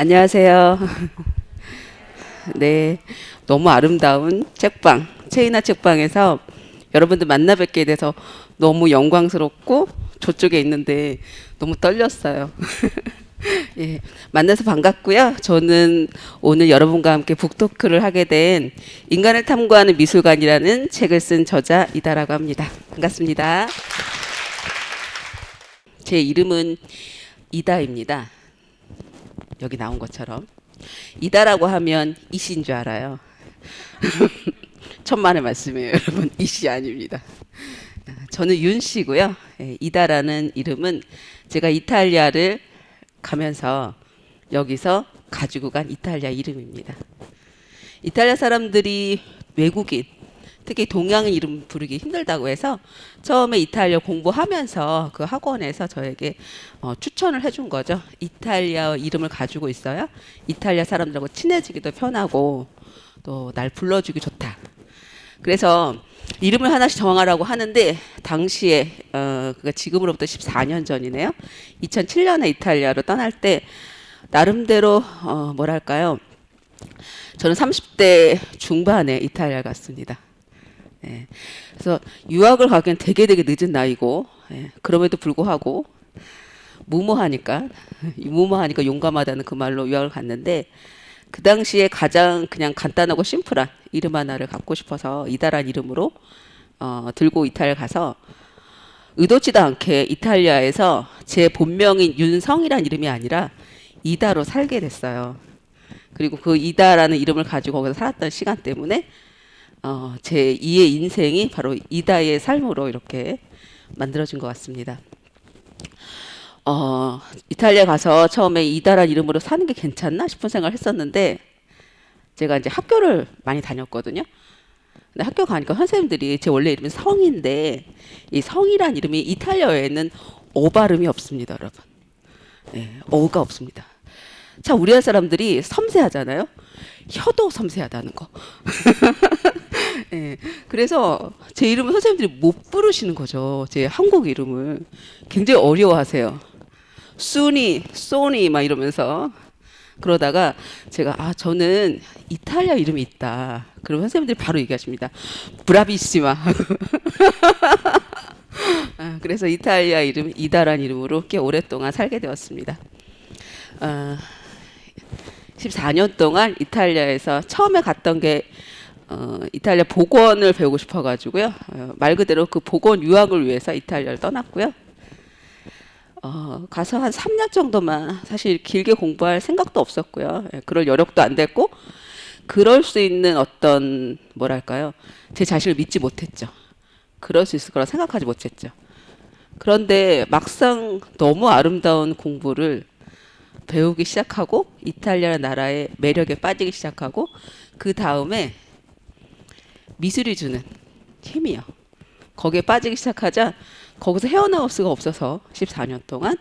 안녕하세요. 네, 너무 아름다운 책방, 체이나 책방에서 여러분들 만나 뵙게 돼서 너무 영광스럽고 저쪽에 있는데 너무 떨렸어요. 예, 만나서 반갑고요. 저는 오늘 여러분과 함께 북토크를 하게 된 인간을 탐구하는 미술관이라는 책을 쓴 저자 이다라고 합니다. 반갑습니다. 제 이름은 이다입니다. 여기 나온 것처럼 이다라고 하면 이씨인 줄 알아요. 천만의 말씀이에요, 여러분. 이씨 아닙니다. 저는 윤씨고요. 이다라는 이름은 제가 이탈리아를 가면서 여기서 가지고 간 이탈리아 이름입니다. 이탈리아 사람들이 외국인, 특히 동양인 이름 부르기 힘들다고 해서 처음에 이탈리아 공부하면서 그 학원에서 저에게 추천을 해준 거죠. 이탈리아 이름을 가지고 있어야 이탈리아 사람들하고 친해지기도 편하고 또 날 불러주기 좋다. 그래서 이름을 하나씩 정하라고 하는데 당시에 그가 지금으로부터 14년 전이네요. 2007년에 이탈리아로 떠날 때 나름대로 뭐랄까요? 저는 30대 중반에 이탈리아 갔습니다. 예, 그래서 유학을 가기엔 되게 늦은 나이고, 그럼에도 불구하고 무모하니까 용감하다는 그 말로 유학을 갔는데, 그 당시에 가장 그냥 간단하고 심플한 이름 하나를 갖고 싶어서 이다란 이름으로 들고 이탈리아 가서 의도치도 않게 이탈리아에서 제 본명인 윤성이란 이름이 아니라 이다로 살게 됐어요. 그리고 그 이다라는 이름을 가지고 거기서 살았던 시간 때문에 제 2의 인생이 바로 이다의 삶으로 이렇게 만들어진 것 같습니다. 이탈리아 가서 처음에 이다라는 이름으로 사는 게 괜찮나 싶은 생각을 했었는데, 제가 이제 학교를 많이 다녔거든요. 근데 학교 가니까 선생님들이 제 원래 이름은 성인데 이 성이란 이름이 이탈리아어에는 어 발음이 없습니다, 여러분. 어가 없습니다. 참 우리나라 사람들이 섬세하잖아요. 혀도 섬세하다는 거. 그래서 제 이름을 선생님들이 못 부르시는 거죠. 제 한국 이름을 굉장히 어려워하세요. 수니, 소니 막 이러면서. 그러다가 제가 저는 이탈리아 이름이 있다. 그러면 선생님들이 바로 얘기하십니다. 브라비시마. 그래서 이탈리아 이름 이다란 이름으로 꽤 오랫동안 살게 되었습니다. 14년 동안 이탈리아에서 처음에 갔던 게 이탈리아 복원을 배우고 싶어가지고요. 말 그대로 그 복원 유학을 위해서 이탈리아를 떠났고요. 가서 한 3년 정도만 사실 길게 공부할 생각도 없었고요. 그럴 여력도 안 됐고, 그럴 수 있는 어떤 뭐랄까요, 제 자신을 믿지 못했죠. 그럴 수 있을 거라 생각하지 못했죠. 그런데 막상 너무 아름다운 공부를 배우기 시작하고 이탈리아라는 나라의 매력에 빠지기 시작하고, 그 다음에 미술이 주는 힘이요. 거기에 빠지기 시작하자 거기서 헤어나올 수가 없어서 14년 동안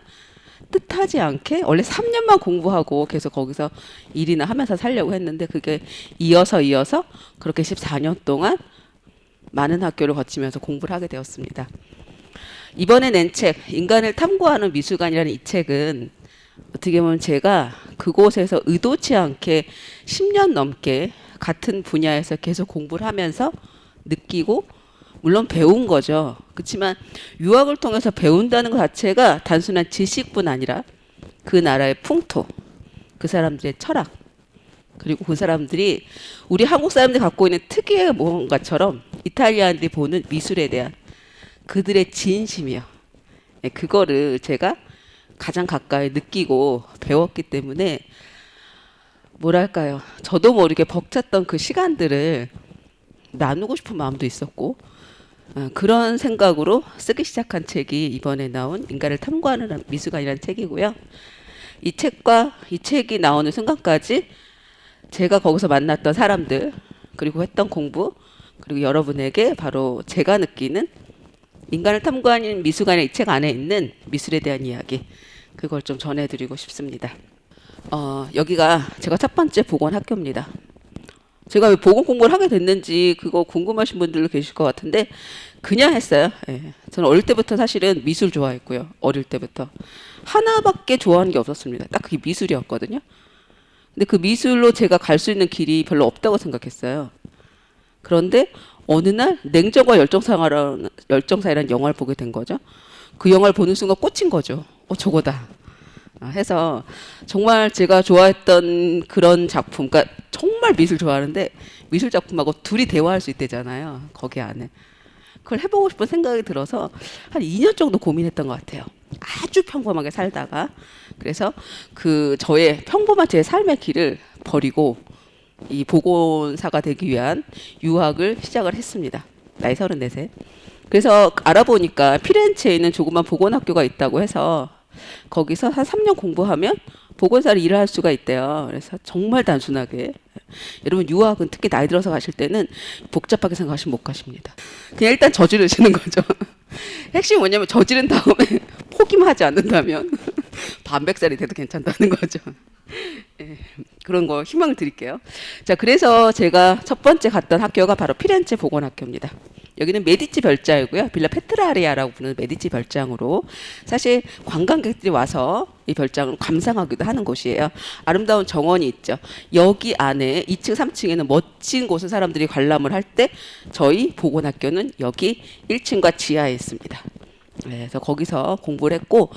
뜻하지 않게 원래 3년만 공부하고 계속 거기서 일이나 하면서 살려고 했는데, 그게 이어서 그렇게 14년 동안 많은 학교를 거치면서 공부를 하게 되었습니다. 이번에 낸 책, 인간을 탐구하는 미술관이라는 이 책은 어떻게 보면 제가 그곳에서 의도치 않게 10년 넘게 같은 분야에서 계속 공부를 하면서 느끼고, 물론 배운 거죠. 그렇지만 유학을 통해서 배운다는 것 자체가 단순한 지식뿐 아니라 그 나라의 풍토, 그 사람들의 철학, 그리고 그 사람들이 우리 한국 사람들이 갖고 있는 특유의 뭔가처럼 이탈리아인들이 보는 미술에 대한 그들의 진심이요. 그거를 제가 가장 가까이 느끼고 배웠기 때문에 뭐랄까요, 저도 모르게 벅찼던 그 시간들을 나누고 싶은 마음도 있었고, 그런 생각으로 쓰기 시작한 책이 이번에 나온 인간을 탐구하는 미술관이라는 책이고요. 이 책이 나오는 순간까지 제가 거기서 만났던 사람들, 그리고 했던 공부, 그리고 여러분에게 바로 제가 느끼는 인간을 탐구하는 미술관의 이 책 안에 있는 미술에 대한 이야기, 그걸 좀 전해드리고 싶습니다. 여기가 제가 첫 번째 복원 학교입니다. 제가 왜 복원 공부를 하게 됐는지 그거 궁금하신 분들도 계실 것 같은데 그냥 했어요. 저는 어릴 때부터 사실은 미술 좋아했고요. 어릴 때부터 하나밖에 좋아하는 게 없었습니다. 딱 그게 미술이었거든요. 근데 그 미술로 제가 갈 수 있는 길이 별로 없다고 생각했어요. 그런데 어느 날 냉정과 열정사이라는 영화를 보게 된 거죠. 그 영화를 보는 순간 꽂힌 거죠. 저거다. 해서 정말 제가 좋아했던 그런 작품, 그러니까 정말 미술 좋아하는데 미술 작품하고 둘이 대화할 수 있대잖아요. 거기 안에. 그걸 해보고 싶은 생각이 들어서 한 2년 정도 고민했던 것 같아요. 아주 평범하게 살다가. 그래서 그 저의 평범한 제 삶의 길을 버리고 이 복원사가 되기 위한 유학을 시작을 했습니다. 나이 34세. 그래서 알아보니까 피렌체에 있는 조그만 복원학교가 있다고 해서 거기서 한 3년 공부하면 복원사를 일을 할 수가 있대요. 그래서 정말 단순하게, 여러분 유학은 특히 나이 들어서 가실 때는 복잡하게 생각하시면 못 가십니다. 그냥 일단 저지르시는 거죠. 핵심이 뭐냐면 저지른 다음에 포기만 하지 않는다면 반백살이 돼도 괜찮다는 거죠. 예, 그런 거 희망을 드릴게요. 자, 그래서 제가 첫 번째 갔던 학교가 바로 피렌체 복원학교입니다. 여기는 메디치 별장이고요. 빌라 페트라리아라고 부르는 메디치 별장으로 사실 관광객들이 와서 이 별장을 감상하기도 하는 곳이에요. 아름다운 정원이 있죠. 여기 안에 2층, 3층에는 멋진 곳을 사람들이 관람을 할 때 저희 복원학교는 여기 1층과 지하에 있습니다. 네, 그래서 거기서 공부를 했고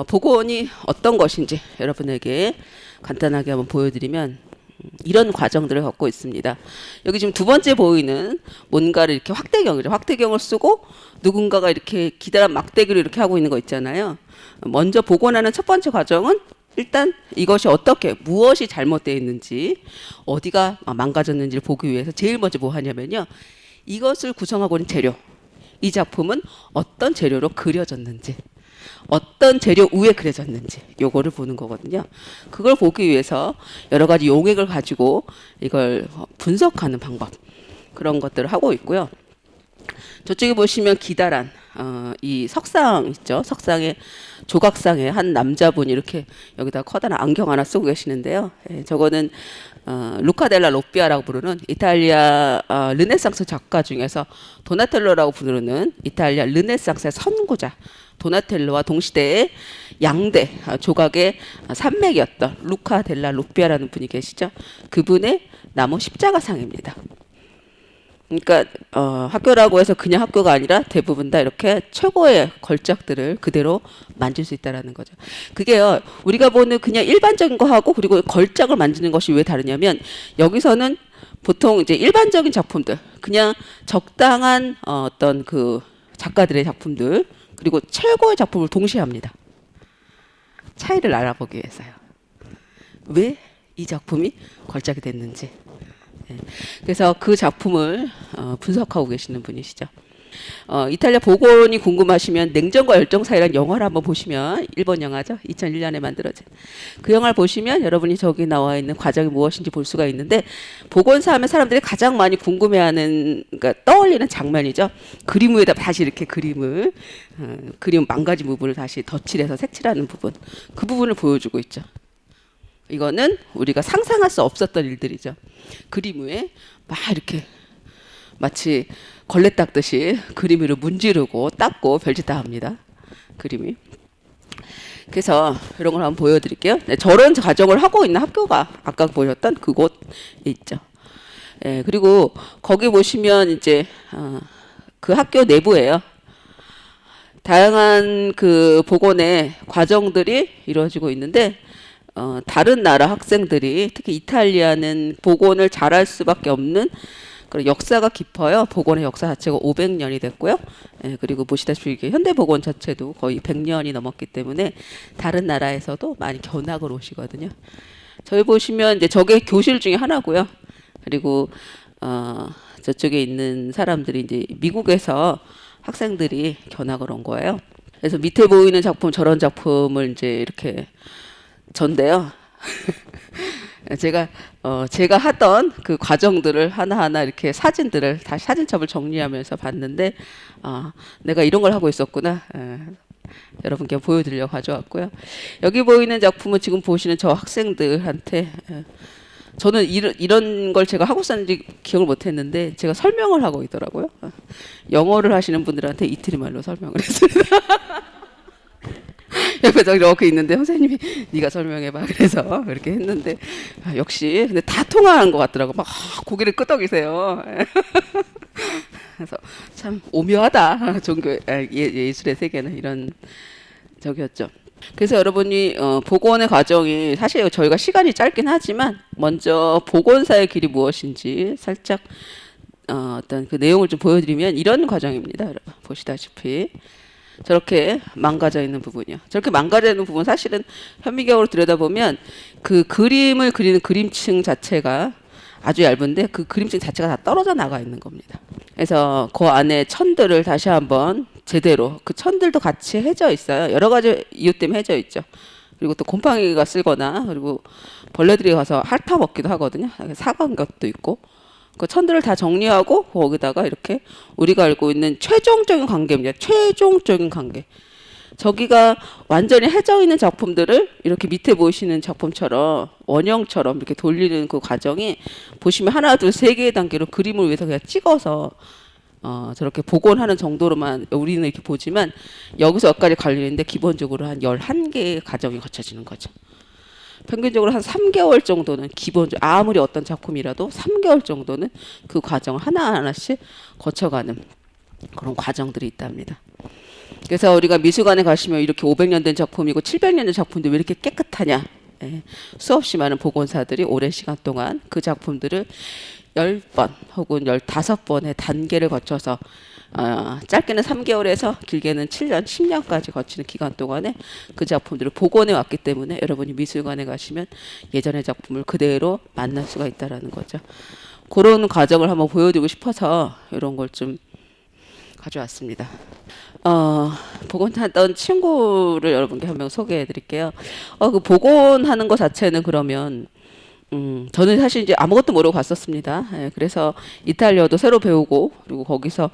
복원이 어떤 것인지 여러분에게 간단하게 한번 보여드리면 이런 과정들을 갖고 있습니다. 여기 지금 두 번째 보이는 뭔가를 이렇게 확대경이죠. 확대경을 쓰고 누군가가 이렇게 기다란 막대기를 이렇게 하고 있는 거 있잖아요. 먼저 복원하는 첫 번째 과정은 일단 이것이 어떻게 무엇이 잘못되어 있는지 어디가 망가졌는지를 보기 위해서 제일 먼저 뭐 하냐면요. 이것을 구성하고 있는 재료. 이 작품은 어떤 재료로 그려졌는지, 어떤 재료 위에 그려졌는지 요거를 보는 거거든요. 그걸 보기 위해서 여러 가지 용액을 가지고 이걸 분석하는 방법, 그런 것들을 하고 있고요. 저쪽에 보시면 기다란 이 석상 있죠. 석상에 조각상에 한 남자분이 이렇게 여기다 커다란 안경 하나 쓰고 계시는데요. 저거는 루카 델라 로피아라고 부르는 이탈리아 르네상스 작가 중에서 도나텔로라고 부르는 이탈리아 르네상스의 선구자 도나텔로와 동시대의 양대 조각의 산맥이었던 루카 델라 로피아라는 분이 계시죠. 그분의 나무 십자가상입니다. 그러니까 학교라고 해서 그냥 학교가 아니라 대부분 다 이렇게 최고의 걸작들을 그대로 만질 수 있다라는 거죠. 그게요, 우리가 보는 그냥 일반적인 거하고 그리고 걸작을 만드는 것이 왜 다르냐면 여기서는 보통 이제 일반적인 작품들, 그냥 적당한 어떤 그 작가들의 작품들 그리고 최고의 작품을 동시에 합니다. 차이를 알아보기 위해서요. 왜 이 작품이 걸작이 됐는지. 그래서 그 작품을 분석하고 계시는 분이시죠. 이탈리아 복원이 궁금하시면 냉정과 열정 사이라는 영화를 한번 보시면, 일본 영화죠. 2001년에 만들어진 그 영화를 보시면 여러분이 저기 나와 있는 과정이 무엇인지 볼 수가 있는데, 복원사 하면 사람들이 가장 많이 궁금해하는, 그러니까 떠올리는 장면이죠. 그림 위에다 다시 이렇게 그림 망가진 부분을 다시 덧칠해서 색칠하는 부분, 그 부분을 보여주고 있죠. 이거는 우리가 상상할 수 없었던 일들이죠. 그림 위에 막 이렇게 마치 걸레 닦듯이 그림 위로 문지르고 닦고 별짓 다 합니다. 그림이. 그래서 이런 걸 한번 보여드릴게요. 네, 저런 과정을 하고 있는 학교가 아까 보셨던 그곳에 있죠. 예, 그리고 거기 보시면 이제 그 학교 내부예요. 다양한 그 복원의 과정들이 이루어지고 있는데 다른 나라 학생들이 특히 이탈리아는 복원을 잘할 수밖에 없는 그런 역사가 깊어요. 복원의 역사 자체가 500년이 됐고요. 예, 그리고 보시다시피 이게 현대 복원 자체도 거의 100년이 넘었기 때문에 다른 나라에서도 많이 견학을 오시거든요. 저희 보시면 이제 저게 교실 중에 하나고요. 그리고 저쪽에 있는 사람들이 이제 미국에서 학생들이 견학을 온 거예요. 그래서 밑에 보이는 작품, 저런 작품을 이제 이렇게 전데요. 제가 하던 그 과정들을 하나하나 이렇게 사진들을 다시 사진첩을 정리하면서 봤는데 내가 이런 걸 하고 있었구나. 여러분께 보여드리려고 가져왔고요. 여기 보이는 작품은 지금 보시는 저 학생들한테 저는 이런 걸 제가 하고 있었는지 기억을 못했는데 제가 설명을 하고 있더라고요. 영어를 하시는 분들한테 이태리 말로 설명을 했습니다. 옆에서 이렇게 있는데 선생님이 네가 설명해봐. 그래서 이렇게 했는데 역시 근데 다 통하는 것 같더라고. 막 고개를 끄덕이세요. 그래서 참 오묘하다. 종교 예술의 세계는 이런 적이었죠. 그래서 여러분이 복원의 과정이 사실 저희가 시간이 짧긴 하지만 먼저 복원사의 길이 무엇인지 살짝 어떤 그 내용을 좀 보여드리면 이런 과정입니다. 여러분 보시다시피 저렇게 망가져 있는 부분이요. 저렇게 망가져 있는 부분 사실은 현미경으로 들여다보면 그 그림을 그리는 그림층 자체가 아주 얇은데 그 그림층 자체가 다 떨어져 나가 있는 겁니다. 그래서 그 안에 천들을 다시 한번 제대로 그 천들도 같이 해져 있어요. 여러 가지 이유 때문에 해져 있죠. 그리고 또 곰팡이가 쓸거나 그리고 벌레들이 가서 핥아 먹기도 하거든요. 사간 것도 있고 그 천들을 다 정리하고 거기다가 이렇게 우리가 알고 있는 최종적인 관계입니다. 최종적인 관계. 저기가 완전히 해져 있는 작품들을 이렇게 밑에 보이시는 작품처럼 원형처럼 이렇게 돌리는 그 과정이 보시면 하나, 둘, 세 개의 단계로 그림을 위해서 그냥 찍어서 저렇게 복원하는 정도로만 우리는 이렇게 보지만 여기서 여기까지 관리는데 기본적으로 한 11개의 과정이 거쳐지는 거죠. 평균적으로 한 3개월 정도는 기본적으로 아무리 어떤 작품이라도 3개월 정도는 그 과정을 하나하나씩 거쳐가는 그런 과정들이 있답니다. 그래서 우리가 미술관에 가시면 이렇게 500년 된 작품이고 700년 된 작품인데 왜 이렇게 깨끗하냐. 수없이 많은 복원사들이 오랜 시간 동안 그 작품들을 10번 혹은 15번의 단계를 거쳐서 짧게는 3개월에서 길게는 7년, 10년까지 거치는 기간 동안에 그 작품들을 복원해 왔기 때문에 여러분이 미술관에 가시면 예전의 작품을 그대로 만날 수가 있다는 거죠. 그런 과정을 한번 보여드리고 싶어서 이런 걸 좀 가져왔습니다. 복원하던 친구를 여러분께 한 명 소개해 드릴게요. 그 복원하는 것 자체는 그러면 저는 사실 이제 아무것도 모르고 갔었습니다. 그래서 이탈리아도 새로 배우고 그리고 거기서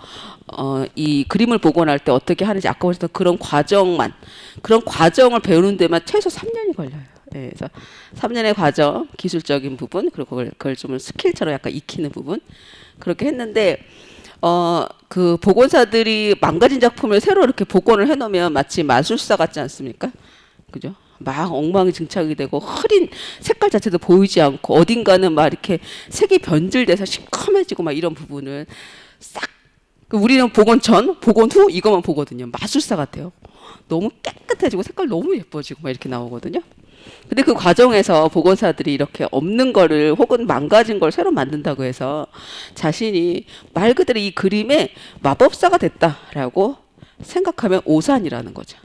이 그림을 복원할 때 어떻게 하는지 아까 보셨던 그런 과정을 배우는 데만 최소 3년이 걸려요. 그래서 3년의 과정, 기술적인 부분 그리고 그걸 좀 스킬처럼 약간 익히는 부분 그렇게 했는데 그 복원사들이 망가진 작품을 새로 이렇게 복원을 해놓으면 마치 마술사 같지 않습니까? 그죠? 막 엉망진창이 되고 흐린 색깔 자체도 보이지 않고 어딘가는 막 이렇게 색이 변질돼서 시커매지고 막 이런 부분을 싹 우리는 복원 전, 복원 후 이것만 보거든요. 마술사 같아요. 너무 깨끗해지고 색깔 너무 예뻐지고 막 이렇게 나오거든요. 근데 그 과정에서 복원사들이 이렇게 없는 거를 혹은 망가진 걸 새로 만든다고 해서 자신이 말 그대로 이 그림의 마법사가 됐다라고 생각하면 오산이라는 거죠.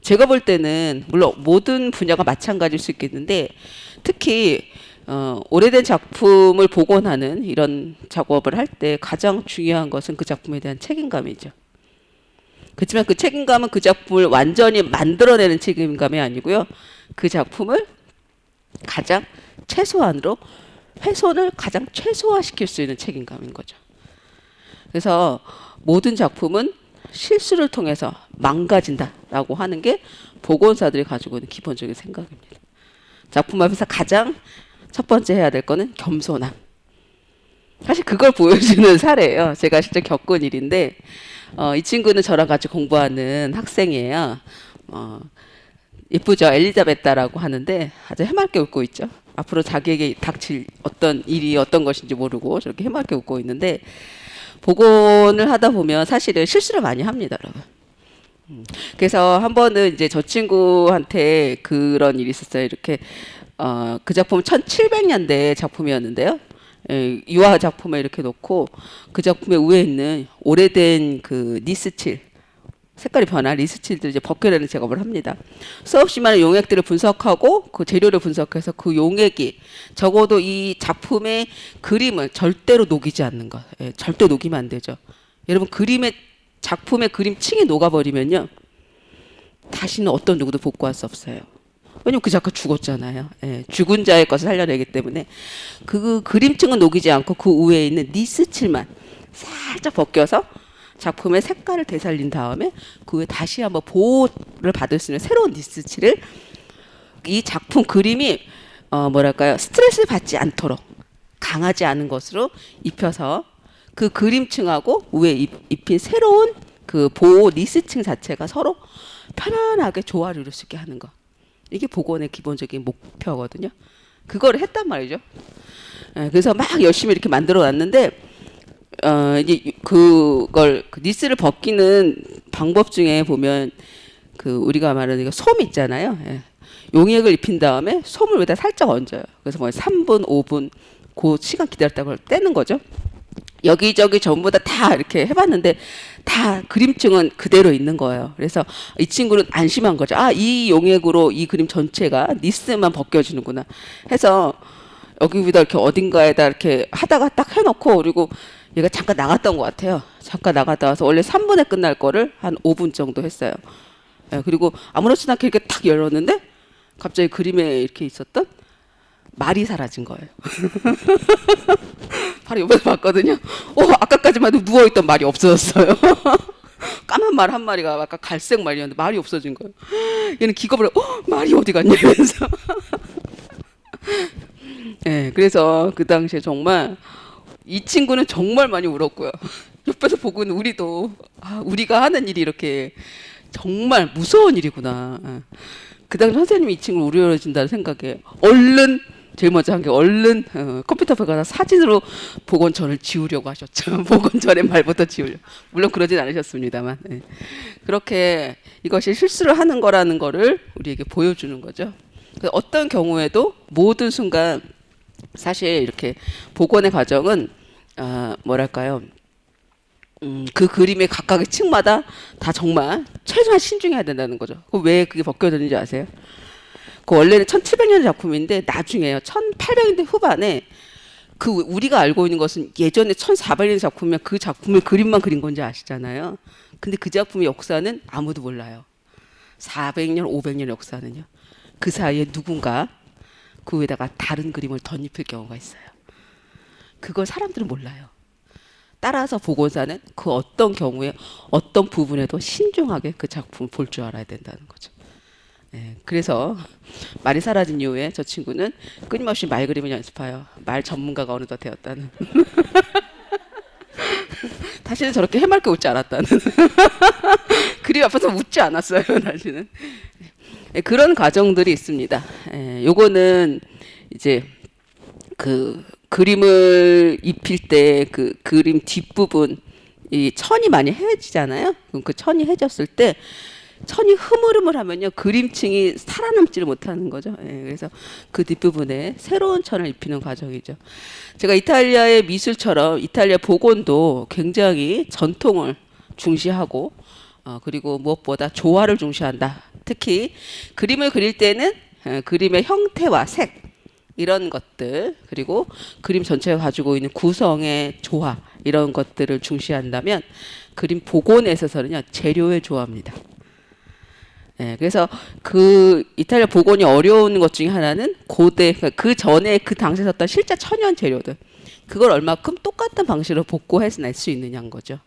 제가 볼 때는 물론 모든 분야가 마찬가지일 수 있겠는데 특히 오래된 작품을 복원하는 이런 작업을 할 때 가장 중요한 것은 그 작품에 대한 책임감이죠. 그렇지만 그 책임감은 그 작품을 완전히 만들어내는 책임감이 아니고요. 그 작품을 가장 최소한으로 훼손을 가장 최소화시킬 수 있는 책임감인 거죠. 그래서 모든 작품은 실수를 통해서 망가진다라고 하는 게 복원사들이 가지고 있는 기본적인 생각입니다. 작품 앞에서 가장 첫 번째 해야 될 거는 겸손함. 사실 그걸 보여주는 사례예요. 제가 실제 겪은 일인데 이 친구는 저랑 같이 공부하는 학생이에요. 예쁘죠? 엘리자베타라고 하는데 아주 해맑게 웃고 있죠. 앞으로 자기에게 닥칠 어떤 일이 어떤 것인지 모르고 저렇게 해맑게 웃고 있는데 복원을 하다 보면 사실은 실수를 많이 합니다, 여러분. 그래서 한 번은 이제 저 친구한테 그런 일이 있었어요. 이렇게 그 작품은 1700년대 작품이었는데요. 유화 작품에 이렇게 놓고 그 작품의 위에 있는 오래된 그 니스칠 색깔이 변한 리스칠들 이제 벗겨내는 작업을 합니다. 수없이 많은 용액들을 분석하고 그 재료를 분석해서 그 용액이 적어도 이 작품의 그림을 절대로 녹이지 않는 것. 절대 녹이면 안 되죠. 여러분 작품의 그림층이 녹아버리면요. 다시는 어떤 누구도 복구할 수 없어요. 왜냐면 그 작가 죽었잖아요. 죽은 자의 것을 살려내기 때문에 그 그림층은 녹이지 않고 그 위에 있는 니스칠만 살짝 벗겨서 작품의 색깔을 되살린 다음에 그 후에 다시 한번 보호를 받을 수 있는 새로운 니스칠을 이 작품 그림이 뭐랄까요 스트레스를 받지 않도록 강하지 않은 것으로 입혀서 그 그림층하고 위에 입힌 새로운 그 보호 니스층 자체가 서로 편안하게 조화를 이룰 수 있게 하는 거. 이게 복원의 기본적인 목표거든요. 그거를 했단 말이죠. 예, 그래서 막 열심히 이렇게 만들어 놨는데 이제 그걸 그 니스를 벗기는 방법 중에 보면 그 우리가 말하는 이거 솜 있잖아요. 예. 용액을 입힌 다음에 솜을 여기다 살짝 얹어요. 그래서 뭐 3분, 5분 그 시간 기다렸다가 떼는 거죠. 여기저기 전부 다 이렇게 해봤는데 다 그림층은 그대로 있는 거예요. 그래서 이 친구는 안심한 거죠. 아, 이 용액으로 이 그림 전체가 니스만 벗겨지는구나 해서 여기보다 이렇게 어딘가에다 이렇게 하다가 딱 해놓고, 그리고 얘가 잠깐 나갔던 것 같아요. 잠깐 나갔다 와서 원래 3분에 끝날 거를 한 5분 정도 했어요. 예, 그리고 아무렇지도 않게 이렇게 탁 열었는데 갑자기 그림에 이렇게 있었던 말이 사라진 거예요. 바로 옆에서 봤거든요. 아까까지만 해도 누워있던 말이 없어졌어요. 까만 말 한 마리가 아까 갈색 말이었는데 말이 없어진 거예요. 얘는 기겁을 말이 어디 갔냐 이러면서. 네, 그래서 그 당시에 정말 이 친구는 정말 많이 울었고요. 옆에서 보고 있는 우리도 우리가 하는 일이 이렇게 정말 무서운 일이구나. 그 당시 선생님이 이 친구를 우려해준다는 생각에 얼른 제일 먼저 한 게 얼른 컴퓨터 앞에 가서 사진으로 복원전을 지우려고 하셨죠. 복원전의 말부터 지우려. 물론 그러진 않으셨습니다만. 네. 그렇게 이것이 실수를 하는 거라는 거를 우리에게 보여주는 거죠. 어떤 경우에도 모든 순간 사실 이렇게 복원의 과정은 뭐랄까요? 그 그림의 각각의 층마다 다 정말 최소한 신중해야 된다는 거죠. 왜 그게 벗겨졌는지 아세요? 그 원래는 1700년 작품인데 나중에요. 1800년대 후반에 그 우리가 알고 있는 것은 예전에 1400년 작품이면 그 작품을 그림만 그린 건지 아시잖아요. 근데 그 작품의 역사는 아무도 몰라요. 400년, 500년 역사는요. 그 사이에 누군가 그 위에다가 다른 그림을 덧입힐 경우가 있어요. 그걸 사람들은 몰라요. 따라서 복원사는 그 어떤 경우에 어떤 부분에도 신중하게 그 작품을 볼 줄 알아야 된다는 거죠. 네, 그래서 말이 사라진 이후에 저 친구는 끊임없이 말 그림을 연습해요. 말 전문가가 어느덧 되었다는. 다시는 저렇게 해맑게 웃지 않았다는. 그림 앞에서 웃지 않았어요. 다시는. 네, 그런 과정들이 있습니다. 요거는 이제 그 그림을 입힐 때 그 그림 뒷부분 이 천이 많이 헤어지잖아요. 그럼 그 천이 헤어졌을 때 천이 흐물흐물하면요 그림층이 살아남지를 못하는 거죠. 그래서 그 뒷부분에 새로운 천을 입히는 과정이죠. 제가 이탈리아의 미술처럼 이탈리아 복원도 굉장히 전통을 중시하고 그리고 무엇보다 조화를 중시한다. 특히 그림을 그릴 때는 그림의 형태와 색 이런 것들 그리고 그림 전체가 가지고 있는 구성의 조화 이런 것들을 중시한다면 그림 복원에 있어서는요 재료의 조화입니다. 그래서 그 이탈리아 복원이 어려운 것 중에 하나는 고대 그 전에 그 당시에 썼던 실제 천연 재료들 그걸 얼마큼 똑같은 방식으로 복구해낼 수 있느냐는 거죠.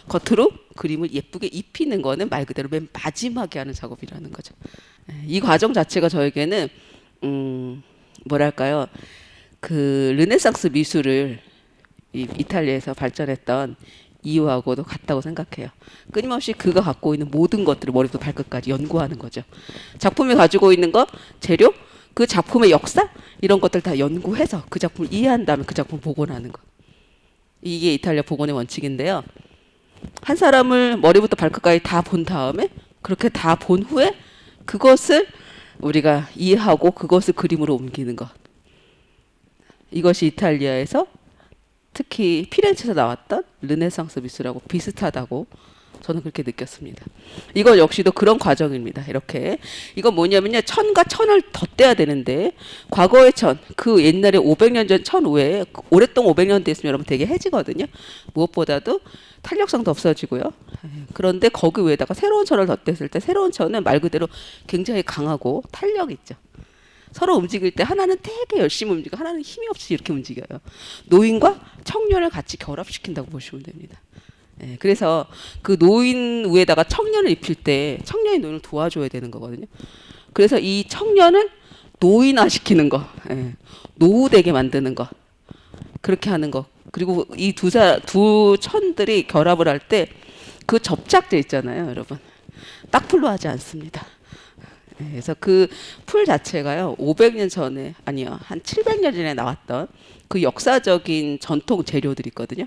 겉으로 그림을 예쁘게 입히는 거는 말 그대로 맨 마지막에 하는 작업이라는 거죠. 이 과정 자체가 저에게는 뭐랄까요? 그 르네상스 미술을 이탈리아에서 발전했던 이유하고도 같다고 생각해요. 끊임없이 그가 갖고 있는 모든 것들을 머리부터 발끝까지 연구하는 거죠. 작품이 가지고 있는 것, 재료, 그 작품의 역사 이런 것들 다 연구해서 그 작품을 이해한 다음에 그 작품을 복원하는 것. 이게 이탈리아 복원의 원칙인데요. 한 사람을 머리부터 발끝까지 다 본 다음에 그렇게 다 본 후에 그것을 우리가 이해하고 그것을 그림으로 옮기는 것. 이것이 이탈리아에서 특히 피렌체에서 나왔던 르네상스 미술하고 비슷하다고 저는 그렇게 느꼈습니다. 이거 역시도 그런 과정입니다. 이렇게 이건 뭐냐면요. 천과 천을 덧대야 되는데 과거의 천, 그 옛날에 500년 전 천 외에 오랫동안 500년 됐으면 여러분 되게 해지거든요. 무엇보다도 탄력성도 없어지고요. 그런데 거기 위에다가 새로운 천을 덧댔을 때 새로운 천은 말 그대로 굉장히 강하고 탄력이 있죠. 서로 움직일 때 하나는 되게 열심히 움직이고 하나는 힘이 없이 이렇게 움직여요. 노인과 청년을 같이 결합시킨다고 보시면 됩니다. 그래서 그 노인 위에다가 청년을 입힐 때 청년이 노인을 도와줘야 되는 거거든요. 그래서 이 청년을 노인화시키는 거, 노후되게 만드는 거, 그렇게 하는 거. 그리고 이 두 천들이 결합을 할 때 그 접착제 있잖아요, 여러분. 딱풀로 하지 않습니다. 그래서 그 풀 자체가요, 500년 전에, 아니요, 한 700년 전에 나왔던 그 역사적인 전통 재료들이 있거든요.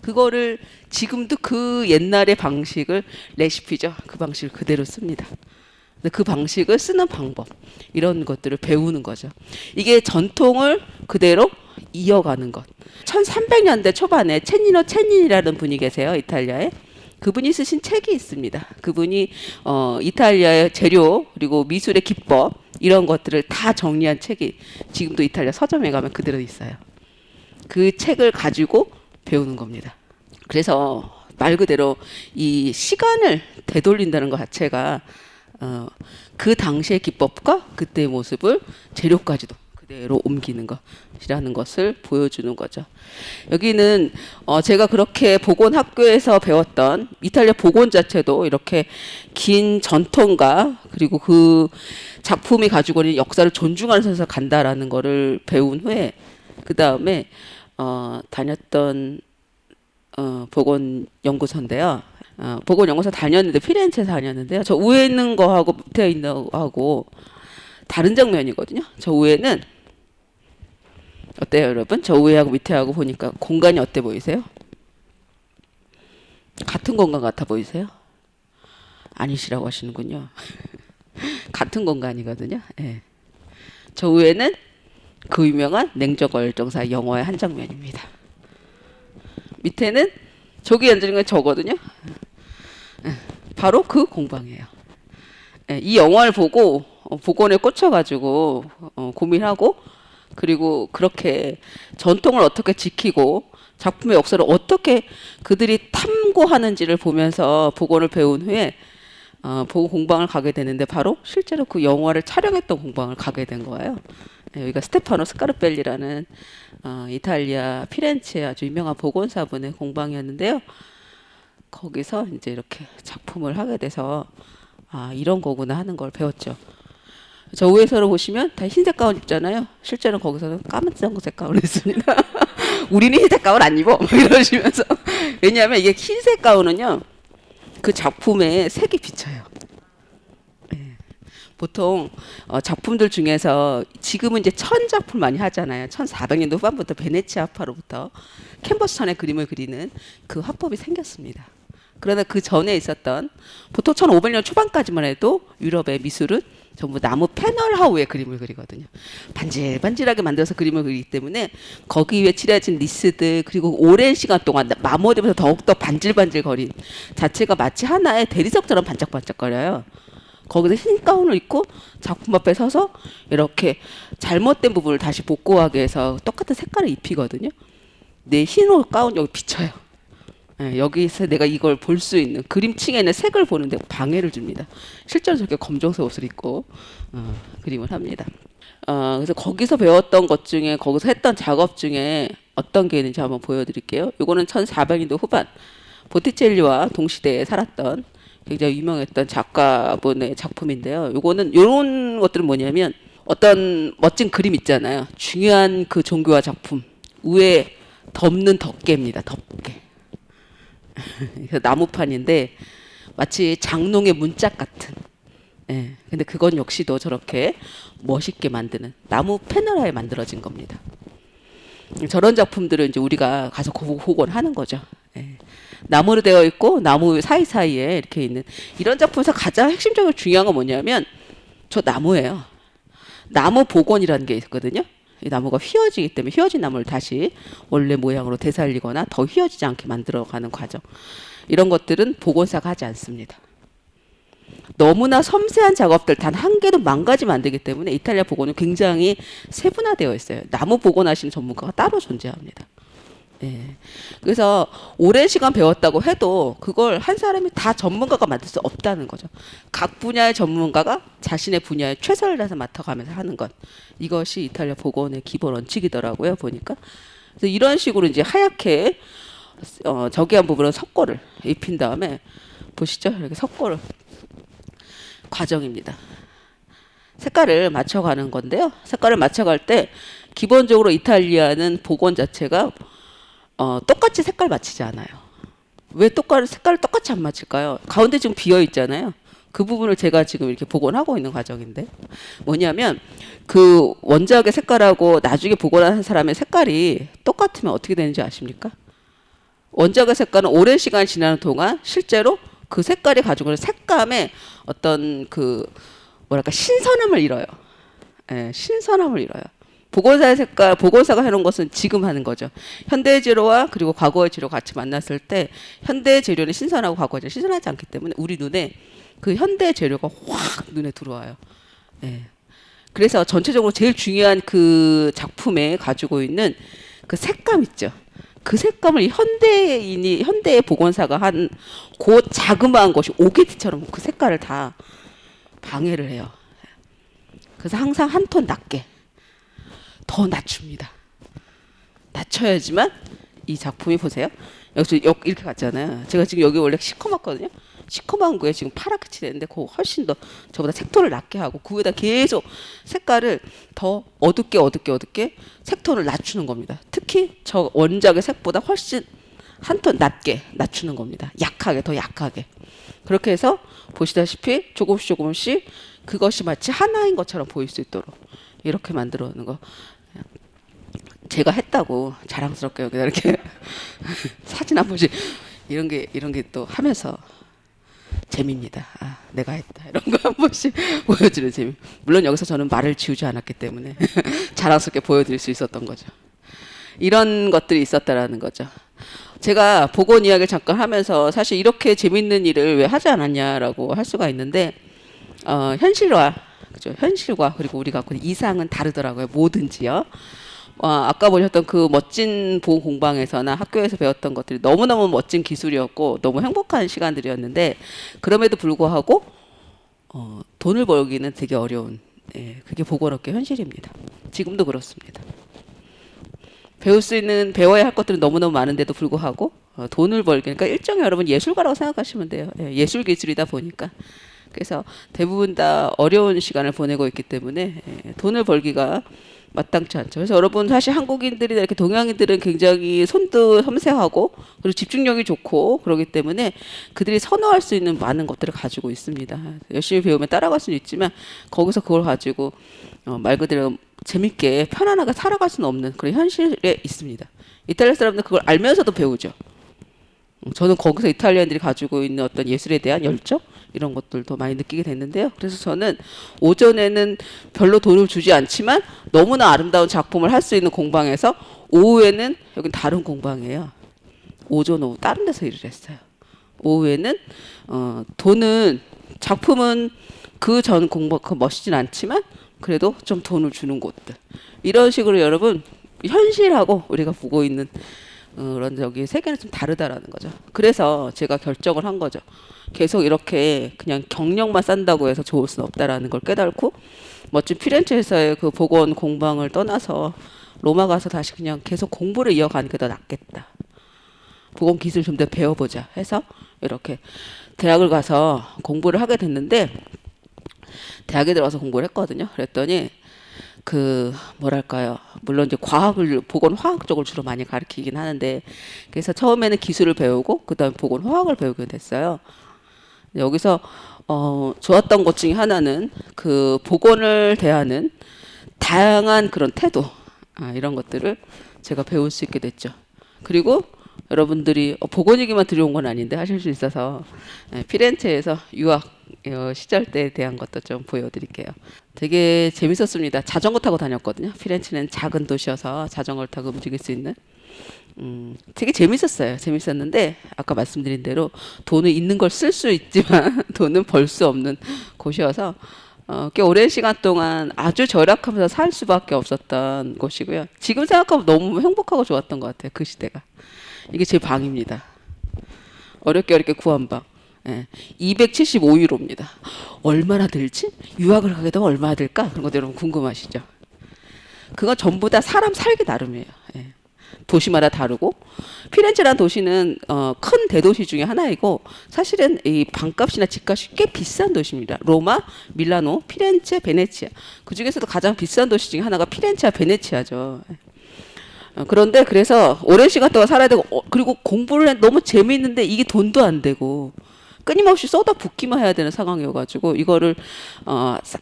그거를 지금도 그 옛날의 방식을, 레시피죠. 그 방식을 그대로 씁니다. 근데 그 방식을 쓰는 방법, 이런 것들을 배우는 거죠. 이게 전통을 그대로 이어가는 것. 1300년대 초반에 체니노 체니라는 분이 계세요, 이탈리아에. 그분이 쓰신 책이 있습니다. 그분이 이탈리아의 재료 그리고 미술의 기법 이런 것들을 다 정리한 책이 지금도 이탈리아 서점에 가면 그대로 있어요. 그 책을 가지고 배우는 겁니다. 그래서 말 그대로 이 시간을 되돌린다는 것 자체가 그 당시의 기법과 그때의 모습을 재료까지도 그대로 옮기는 것이라는 것을 보여주는 거죠. 여기는 제가 그렇게 보건학교에서 배웠던 이탈리아 보건 자체도 이렇게 긴 전통과 그리고 그 작품이 가지고 있는 역사를 존중하면서 간다라는 거를 배운 후에 그 다음에 다녔던 보건연구소인데요. 보건연구소 다녔는데 피렌체에 다녔는데요. 저 위에 있는 거하고 밑에 있는 거하고 다른 장면이거든요. 저 위에는 어때요, 여러분? 저 위하고 밑에하고 보니까 공간이 어때 보이세요? 같은 공간 같아 보이세요? 아니시라고 하시는군요. 같은 공간이거든요. 예. 저 위에는 그 유명한 냉정과 열정사 영화의 한 장면입니다. 밑에는 저기 앉은 건 저거든요. 예. 바로 그 공방이에요. 예. 이 영화를 보고 복원에 꽂혀가지고 고민하고 그리고 그렇게 전통을 어떻게 지키고 작품의 역사를 어떻게 그들이 탐구하는지를 보면서 복원을 배운 후에 보고 공방을 가게 되는데 바로 실제로 그 영화를 촬영했던 공방을 가게 된 거예요. 여기가 스테파노 스카르벨리라는 이탈리아 피렌체의 아주 유명한 복원사분의 공방이었는데요. 거기서 이제 이렇게 작품을 하게 돼서 이런 거구나 하는 걸 배웠죠. 저 위에서를 보시면 다 흰색 가운 입잖아요. 실제로 거기서는 까만색 가운을 입습니다. 우리는 흰색 가운 안 입어. 이러시면서. 왜냐하면 이게 흰색 가운은요, 그 작품에 색이 비쳐요. 네. 보통 작품들 중에서 지금은 이제 천 작품 많이 하잖아요. 1400년도 후반부터 베네치아 화파로부터 캔버스천에 그림을 그리는 그 화법이 생겼습니다. 그러나 그 전에 있었던 보통 1500년 초반까지만 해도 유럽의 미술은 전부 나무 패널 하우에 그림을 그리거든요. 반질반질하게 만들어서 그림을 그리기 때문에 거기 위에 칠해진 니스들 그리고 오랜 시간 동안 마모되면서 더욱더 반질반질거린 자체가 마치 하나의 대리석처럼 반짝반짝거려요. 거기서 흰 가운을 입고 작품 앞에 서서 이렇게 잘못된 부분을 다시 복구하기 위해서 똑같은 색깔을 입히거든요. 내 흰 옷 가운 여기 비쳐요. 네, 여기서 내가 이걸 볼 수 있는 그림층에 있는 색을 보는데 방해를 줍니다. 실제로 저렇게 검정색 옷을 입고 그림을 합니다. 그래서 거기서 배웠던 것 중에 거기서 했던 작업 중에 어떤 게 있는지 한번 보여드릴게요. 이거는 1400년도 후반 보티첼리와 동시대에 살았던 굉장히 유명했던 작가분의 작품인데요. 요거는 이런 것들은 뭐냐면 어떤 멋진 그림 있잖아요. 중요한 그 종교와 작품 위에 덮는 덮개입니다. 덮개. 나무판인데 마치 장롱의 문짝 같은. 예. 근데 그건 역시도 저렇게 멋있게 만드는 나무 패널하에 만들어진 겁니다. 저런 작품들은 이제 우리가 가서 복원하는 거죠. 예. 나무로 되어 있고 나무 사이사이에 이렇게 있는 이런 작품에서 가장 핵심적으로 중요한 건 뭐냐면 저 나무예요. 나무 복원이라는 게 있거든요. 이 나무가 휘어지기 때문에 휘어진 나무를 다시 원래 모양으로 되살리거나 더 휘어지지 않게 만들어가는 과정. 이런 것들은 복원사가 하지 않습니다. 너무나 섬세한 작업들 단 한 개도 망가지면 안 되기 때문에 이탈리아 복원은 굉장히 세분화되어 있어요. 나무 복원하시는 전문가가 따로 존재합니다. 예. 그래서 오랜 시간 배웠다고 해도 그걸 한 사람이 다 전문가가 만들 수 없다는 거죠. 각 분야의 전문가가 자신의 분야에 최선을 다해서 맡아가면서 하는 것. 이것이 이탈리아 복원의 기본 원칙이더라고요, 보니까. 그래서 이런 식으로 이제 하얗게 저기한 부분은 석고를 입힌 다음에 보시죠. 이렇게 석고를 과정입니다. 색깔을 맞춰가는 건데요. 색깔을 맞춰갈 때 기본적으로 이탈리아는 복원 자체가 똑같이 색깔 맞히지 않아요. 왜 색깔을 똑같이 안 맞힐까요? 가운데 지금 비어 있잖아요. 그 부분을 제가 지금 이렇게 복원하고 있는 과정인데 뭐냐면 그 원작의 색깔하고 나중에 복원한 사람의 색깔이 똑같으면 어떻게 되는지 아십니까? 원작의 색깔은 오랜 시간이 지나는 동안 실제로 그 색깔이 가지고 있는 색감의 어떤 그 뭐랄까 신선함을 잃어요. 예, 신선함을 잃어요. 보건사의 색깔, 보건사가 해놓은 것은 지금 하는 거죠. 현대의 재료와 그리고 과거의 재료 같이 만났을 때 현대의 재료는 신선하고 과거의 재료는 신선하지 않기 때문에 우리 눈에 그 현대 재료가 확 눈에 들어와요. 예. 그래서 전체적으로 제일 중요한 그 작품에 가지고 있는 그 색감 있죠. 그 색감을 이 현대의 복원사가 한 그 자그마한 것이 오게티처럼 그 색깔을 다 방해를 해요. 그래서 항상 한 톤 낮게 더 낮춥니다. 낮춰야지만 이 작품이 보세요. 여기서 이렇게 갔잖아요. 제가 지금 여기 원래 시커멓거든요. 시커먼 거에 지금 파랗게 칠했는데 그거 훨씬 더 저보다 색톤을 낮게 하고 그 위에다 계속 색깔을 더 어둡게 색톤을 낮추는 겁니다. 특히 저 원작의 색보다 훨씬 한 톤 낮게 낮추는 겁니다. 약하게 더 약하게. 그렇게 해서 보시다시피 조금씩 그것이 마치 하나인 것처럼 보일 수 있도록 이렇게 만들어 놓는 거. 제가 했다고 자랑스럽게 여기다 이렇게 사진 한 번씩 이런 게 또 하면서 재미입니다. 아, 내가 했다 이런 거 한 번씩 보여주는 재미. 물론 여기서 저는 말을 지우지 않았기 때문에 자랑스럽게 보여드릴 수 있었던 거죠. 이런 것들이 있었다라는 거죠. 제가 복원 이야기를 잠깐 하면서 사실 이렇게 재밌는 일을 왜 하지 않았냐라고 할 수가 있는데 현실과 그죠? 현실과 그리고 우리가 갖고 있는 이상은 다르더라고요. 뭐든지요. 아까 보셨던 그 멋진 보건 공방에서나 학교에서 배웠던 것들이 너무너무 멋진 기술이었고 너무 행복한 시간들이었는데 그럼에도 불구하고 돈을 벌기는 되게 어려운 그게 보건업계 현실입니다. 지금도 그렇습니다. 배워야 할 것들은 너무너무 많은데도 불구하고 돈을 벌기 그러니까 일종의 여러분 예술가라고 생각하시면 돼요. 예술 기술이다 보니까 그래서 대부분 다 어려운 시간을 보내고 있기 때문에 돈을 벌기가 마땅치 않죠. 그래서 여러분 사실 한국인들이나 이렇게 동양인들은 굉장히 손도 섬세하고 그리고 집중력이 좋고 그렇기 때문에 그들이 선호할 수 있는 많은 것들을 가지고 있습니다. 열심히 배우면 따라갈 수는 있지만 거기서 그걸 가지고 말 그대로 재밌게 편안하게 살아갈 수는 없는 그런 현실에 있습니다. 이탈리아 사람들 그걸 알면서도 배우죠. 저는 거기서 이탈리아인들이 가지고 있는 어떤 예술에 대한 열정 이런 것들도 많이 느끼게 됐는데요. 그래서 저는 오전에는 별로 돈을 주지 않지만 너무나 아름다운 작품을 할 수 있는 공방에서 오후에는 여긴 다른 공방이에요. 오전 오후 다른 데서 일을 했어요. 오후에는 돈은 작품은 그 전 공방 그 멋있진 않지만 그래도 좀 돈을 주는 곳들 이런 식으로 여러분 현실하고 우리가 보고 있는 그런 여기 세계는 좀 다르다라는 거죠. 그래서 제가 결정을 한 거죠. 계속 이렇게 그냥 경력만 쌓는다고 해서 좋을 수는 없다라는 걸 깨달고 멋진 피렌체에서의 그 복원 공방을 떠나서 로마 가서 다시 그냥 계속 공부를 이어가는 게 더 낫겠다. 복원 기술 좀 더 배워보자 해서 이렇게 대학을 가서 공부를 하게 됐는데 대학에 들어가서 공부를 했거든요. 그랬더니 그 뭐랄까요. 물론 이제 과학을 보건 화학 쪽을 주로 많이 가르치긴 하는데 그래서 처음에는 기술을 배우고 그다음에 보건 화학을 배우게 됐어요. 여기서 좋았던 것 중에 하나는 그 보건을 대하는 다양한 그런 태도 이런 것들을 제가 배울 수 있게 됐죠. 그리고 여러분들이 보건 얘기만 들여온 건 아닌데 하실 수 있어서 피렌체에서 유학 시절 때에 대한 것도 좀 보여드릴게요. 되게 재밌었습니다. 자전거 타고 다녔거든요. 피렌체는 작은 도시여서 자전거를 타고 움직일 수 있는 되게 재밌었어요. 재밌었는데 아까 말씀드린 대로 돈은 있는 걸 쓸 수 있지만 돈은 벌 수 없는 곳이어서 꽤 오랜 시간 동안 아주 절약하면서 살 수밖에 없었던 곳이고요. 지금 생각하면 너무 행복하고 좋았던 것 같아요. 그 시대가. 이게 제 방입니다. 어렵게 구한 방. 275유로입니다. 얼마나 들지? 유학을 가게 되면 얼마나 들까? 그런 것도 여러분 궁금하시죠? 그건 전부 다 사람 살기 나름이에요. 도시마다 다르고 피렌체라는 도시는 큰 대도시 중에 하나이고 사실은 이 방값이나 집값이 꽤 비싼 도시입니다. 로마, 밀라노, 피렌체, 베네치아 그 중에서도 가장 비싼 도시 중에 하나가 피렌체와 베네치아죠. 그런데 그래서 오랜 시간 동안 살아야 되고 그리고 공부를 너무 재미있는데 이게 돈도 안 되고 끊임없이 쏟아붓기만 해야 되는 상황이어가지고 이거를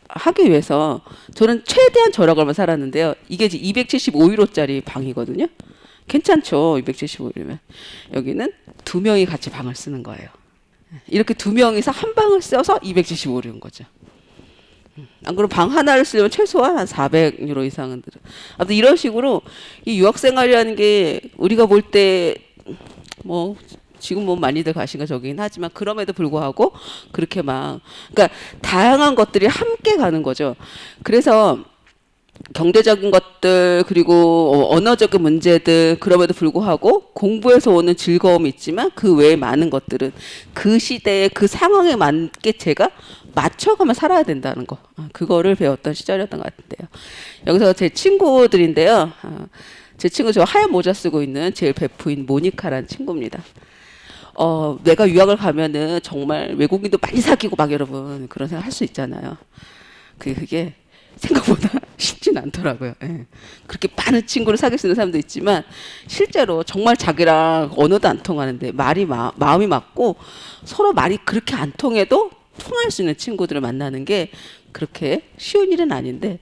하기 위해서 저는 최대한 절약을만 살았는데요. 이게 이제 275유로짜리 방이거든요. 괜찮죠? 275유로면 여기는 두 명이 같이 방을 쓰는 거예요. 이렇게 두 명이서 한 방을 써서 275유로인 거죠. 안 그러면 방 하나를 쓰려면 최소한 한 400유로 이상은 들어. 아무튼 이런 식으로 이 유학생활이라는 게 우리가 볼 때 뭐 지금 뭐 많이들 가신 거 저긴 하지만 그럼에도 불구하고 그렇게 막 그러니까 다양한 것들이 함께 가는 거죠. 그래서 경제적인 것들 그리고 언어적인 문제들 그럼에도 불구하고 공부에서 오는 즐거움이 있지만 그 외에 많은 것들은 그 시대의 그 상황에 맞게 제가 맞춰가며 살아야 된다는 거 그거를 배웠던 시절이었던 것 같은데요. 여기서 제 친구들인데요. 제 친구 저 하얀 모자 쓰고 있는 제일 베프인 모니카라는 친구입니다. 내가 유학을 가면은 정말 외국인도 많이 사귀고 막 여러분 그런 생각 할 수 있잖아요. 그게 생각보다 쉽진 않더라고요. 예. 그렇게 많은 친구를 사귈 수 있는 사람도 있지만 실제로 정말 자기랑 언어도 안 통하는데 마음이 맞고 서로 말이 그렇게 안 통해도 통할 수 있는 친구들을 만나는 게 그렇게 쉬운 일은 아닌데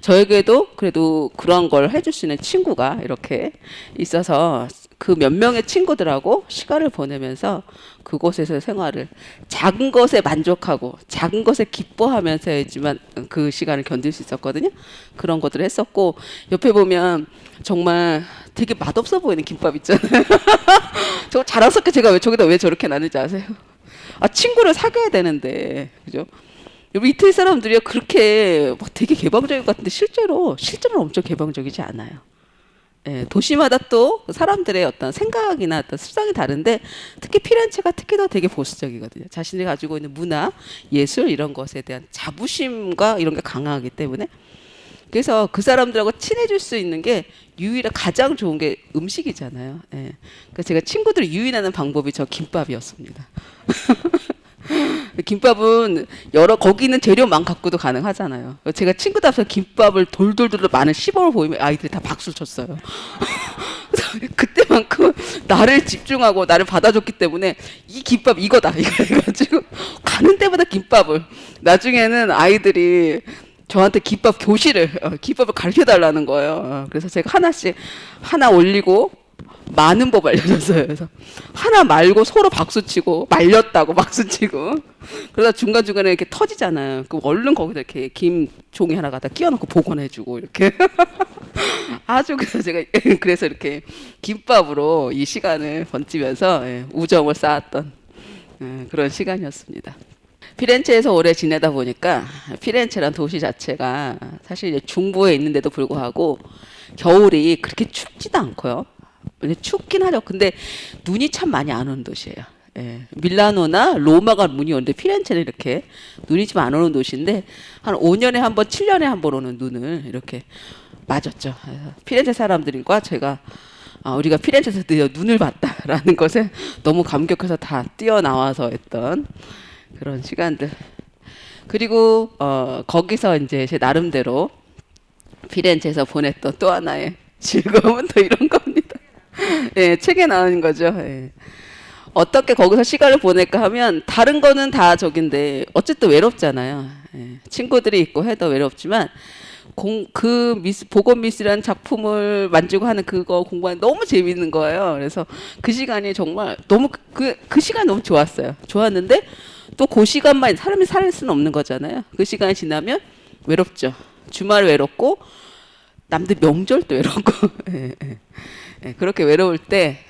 저에게도 그래도 그런 걸 해줄 수 있는 친구가 이렇게 있어서 그 몇 명의 친구들하고 시간을 보내면서 그곳에서의 생활을 작은 것에 만족하고 작은 것에 기뻐하면서야지만 그 시간을 견딜 수 있었거든요. 그런 것들을 했었고 옆에 보면 정말 되게 맛없어 보이는 김밥 있잖아요. 저 자랑스럽게 제가 왜 저기다 왜 저렇게 놨는지 아세요? 친구를 사귀어야 되는데 그죠? 여기 이태리 사람들이 그렇게 막 되게 개방적인 것 같은데 실제로는 엄청 개방적이지 않아요. 예, 도시마다 또 사람들의 어떤 생각이나 어떤 습성이 다른데 특히 피렌체가 특히 더 되게 보수적이거든요. 자신이 가지고 있는 문화, 예술 이런 것에 대한 자부심과 이런 게 강하기 때문에 그래서 그 사람들하고 친해질 수 있는 게 가장 좋은 게 음식이잖아요. 예. 그래서 제가 친구들을 유인하는 방법이 저 김밥이었습니다. 김밥은 거기 있는 재료만 갖고도 가능하잖아요. 제가 친구들 앞에서 김밥을 돌돌돌 많은 시범을 보이면 아이들이 다 박수를 쳤어요. 그때만큼 나를 집중하고 나를 받아줬기 때문에 이 김밥 이거다 이거 해가지고 가는 데마다 김밥을 나중에는 아이들이 저한테 김밥을 가르쳐 달라는 거예요. 그래서 제가 하나 올리고 많은 법 알려줬어요. 그래서 하나 말고 서로 박수치고 말렸다고 박수치고 그러다 중간중간에 이렇게 터지잖아요. 그럼 얼른 거기다 이렇게 김 종이 하나 갖다 끼워놓고 복원해주고 이렇게 아주 그래서 이렇게 김밥으로 이 시간을 번지면서 우정을 쌓았던 그런 시간이었습니다. 피렌체에서 오래 지내다 보니까 피렌체란 도시 자체가 사실 이제 중부에 있는데도 불구하고 겨울이 그렇게 춥지도 않고요. 춥긴 하죠. 근데 눈이 참 많이 안 오는 도시예요. 예. 밀라노나 로마가 눈이 오는데 피렌체는 이렇게 눈이 좀 안 오는 도시인데 한 5년에 한 번, 7년에 한 번 오는 눈을 이렇게 맞았죠. 피렌체 사람들과 제가 우리가 피렌체에서 드디어 눈을 봤다라는 것에 너무 감격해서 다 뛰어나와서 했던 그런 시간들. 그리고 거기서 이제 제 나름대로 피렌체에서 보냈던 또 하나의 즐거움은 또 이런 겁니다. 예, 책에 나오는 거죠. 예. 어떻게 거기서 시간을 보낼까 하면 다른 거는 다 저긴데 어쨌든 외롭잖아요. 예. 친구들이 있고 해도 외롭지만 보건 미술이라는 작품을 만지고 하는 그거 공부하는 너무 재밌는 거예요. 그래서 그 시간이 정말 너무 그 시간 너무 좋았어요. 좋았는데 또 그 시간만 사람이 살 수는 없는 거잖아요. 그 시간이 지나면 외롭죠. 주말 외롭고 남들 명절도 외롭고 예, 예. 예, 그렇게 외로울 때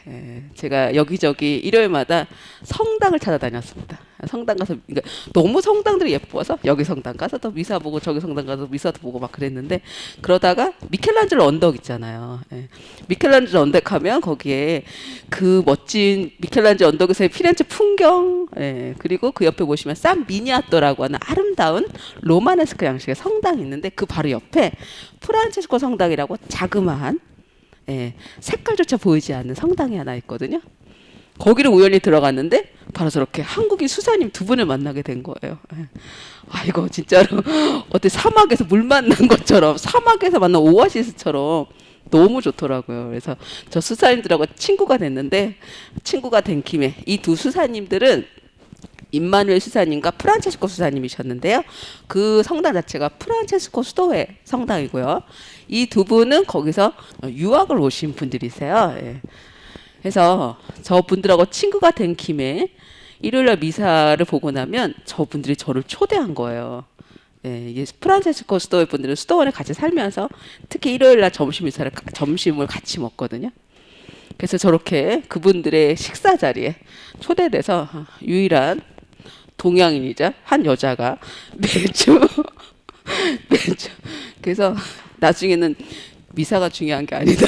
제가 여기저기 일요일마다 성당을 찾아다녔습니다. 성당 가서 그러니까 너무 성당들이 예뻐서 여기 성당 가서 또 미사 보고 저기 성당 가서 미사도 보고 막 그랬는데 그러다가 미켈란젤로 언덕 있잖아요. 예. 미켈란젤로 언덕 하면 거기에 그 멋진 미켈란젤로 언덕에서의 피렌체 풍경 그리고 그 옆에 보시면 산 미니아토라고 하는 아름다운 로마네스크 양식의 성당이 있는데 그 바로 옆에 프란체스코 성당이라고 자그마한 색깔조차 보이지 않는 성당이 하나 있거든요. 거기를 우연히 들어갔는데 바로 저렇게 한국인 수사님 두 분을 만나게 된 거예요. 이거 진짜로 어때 사막에서 물 만난 것처럼 사막에서 만난 오아시스처럼 너무 좋더라고요. 그래서 저 수사님들하고 친구가 됐는데 친구가 된 김에 이 두 수사님들은 임마누엘 수사님과 프란체스코 수사님이셨는데요. 그 성당 자체가 프란체스코 수도회 성당이고요. 이 두 분은 거기서 유학을 오신 분들이세요. 예. 그래서 저분들하고 친구가 된 김에 일요일날 미사를 보고 나면 저분들이 저를 초대한 거예요. 예, 이게 프란체스코 수도회 분들은 수도원에 같이 살면서 특히 일요일날 점심을 같이 먹거든요. 그래서 저렇게 그분들의 식사 자리에 초대돼서 유일한 동양인이자 한 여자가 매주 매주 그래서 나중에는 미사가 중요한 게 아니다.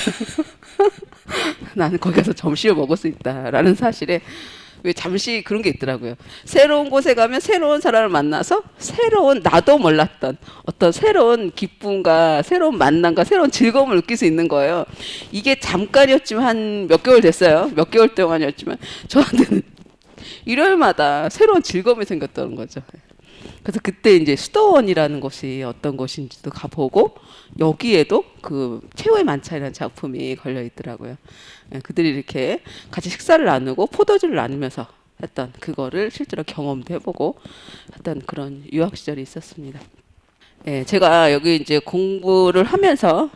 나는 거기 가서 점심을 먹을 수 있다라는 사실에 왜 잠시 그런 게 있더라고요. 새로운 곳에 가면 새로운 사람을 만나서 새로운 나도 몰랐던 어떤 새로운 기쁨과 새로운 만남과 새로운 즐거움을 느낄 수 있는 거예요. 이게 잠깐이었지만 한 몇 개월 됐어요. 몇 개월 동안이었지만 저한테는 일요일마다 새로운 즐거움이 생겼다는 거죠. 그래서 그때 이제 수도원이라는 곳이 어떤 곳인지도 가보고 여기에도 그 최후의 만찬이라는 작품이 걸려 있더라고요. 그들이 이렇게 같이 식사를 나누고 포도주를 나누면서 했던 그거를 실제로 경험도 해보고 했던 그런 유학 시절이 있었습니다. 예, 제가 여기 이제 공부를 하면서